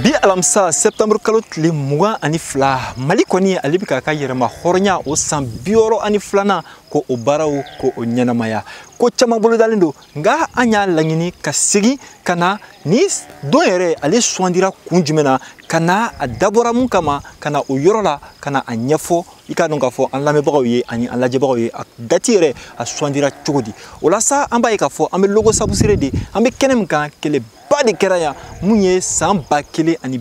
bi alamsa septembre kalo tile mugan ani fila Mali kɔni ale bi ka yɛrɛma hɔrɔnya o san 60 ani filana ko o baaraw ko o ɲɛnamaya ko caman bolodalen do nga an y'a laɲini ka segin ka na ni don yɛrɛ ale sugandira kun jumɛn kana a dabɔra mun kama kana o yɔrɔ la kana a ɲɛfɔ i ka dɔn k'a fɔ an lamɛnbagaw ye ani an lajɛbagaw ye a dati yɛrɛ a sugandira cogo di o la sa an b'a ye k'a fɔ an bɛ logo sabusere de an bɛ kɛnɛ min kan kɛlɛ ba de kɛra yan mun ye san 1080 ani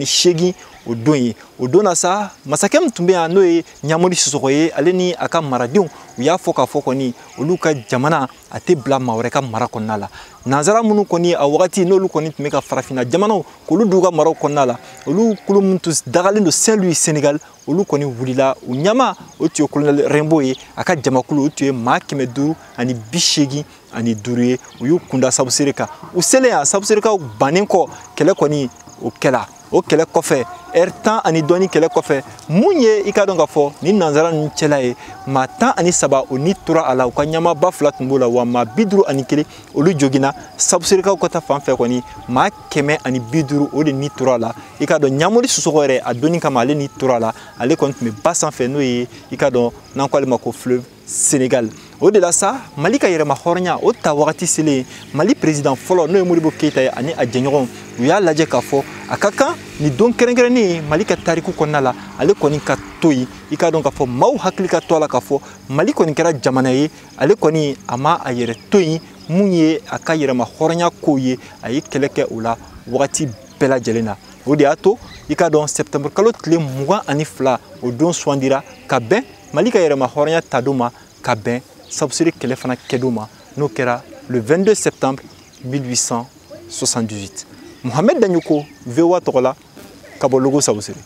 78 o don ye o don na sa masakɛ min tun bɛ yan n'o ye Ɲamodi Sisɔkɔ ye ale ni a ka maradenw u y'a fɔ k'a fɔ kɔni olu ka jamana a tɛ bila maa wɛrɛ ka mara kɔnɔna la nanzara minnu kɔni a wagati n'olu kɔni tun bɛ ka farafinna jamanaw k'olu d'u ka maraw kɔnɔna la olu kulu minnu tun dagalen do Saint-Louis Sénégal olu kɔni wulila u ɲama o tun ye colonel Rembo ye a ka jamakulu o tun ye maa 585 ani 5 ye u y'u kunda Sabusere kan u selen yan Sabuserekaw bannen kɔ kɛlɛ kɔni o kɛla o kɛlɛ kɔfɛ heure 10 ani dɔɔni kɛlɛ kɔfɛ mun ye i ka dɔn k'a fɔ ni nanzara ninnu cɛla ye maa 13 o ni tora a la u ka ɲamaba 2 tun b'o la wa maa 51 olu joginna Sabuserekaw ka taa fan fɛ kɔni maa 150 o de ni tora a la i ka dɔn Ɲamodi Sisɔkɔ yɛrɛ a donni kama ale ni tora a la ale kɔni tun bɛ ba sanfɛ n'o ye i ka dɔn n'an ko ale ma ko fleuve Sénégal o de la sa Mali ka yɛrɛma hɔrɔnya o ta wagati selen Mali président fɔlɔ n'o ye Modibo Keyita ye ani a jɛɲɔgɔnw u y'a lajɛ k'a fɔ a ka kan ni don kɛrɛnkɛrɛnnen ye Mali ka tariku kɔnɔna la ale kɔni ka to yen i ka dɔn k'a fɔ maaw hakili ka to a la k'a fɔ Mali kɔni kɛra jamana ye ale kɔni a ma a yɛrɛ to yen mun ye a ka yɛrɛma hɔrɔnya kow ye a ye kɛlɛ kɛ o la wagati bɛɛ lajɛlen na o de y'a to i ka dɔn septembre kalo tile 22 o don sugandira ka bɛn Mali ka yɛrɛma hɔrɔnya tadon ma ka bɛn Sabusere kɛlɛ fana kɛdon ma n'o kɛra le 22 septembre 1878 Mohamed Daɲoko VOA tɔgɔ la ka bɔ Logo Sabusere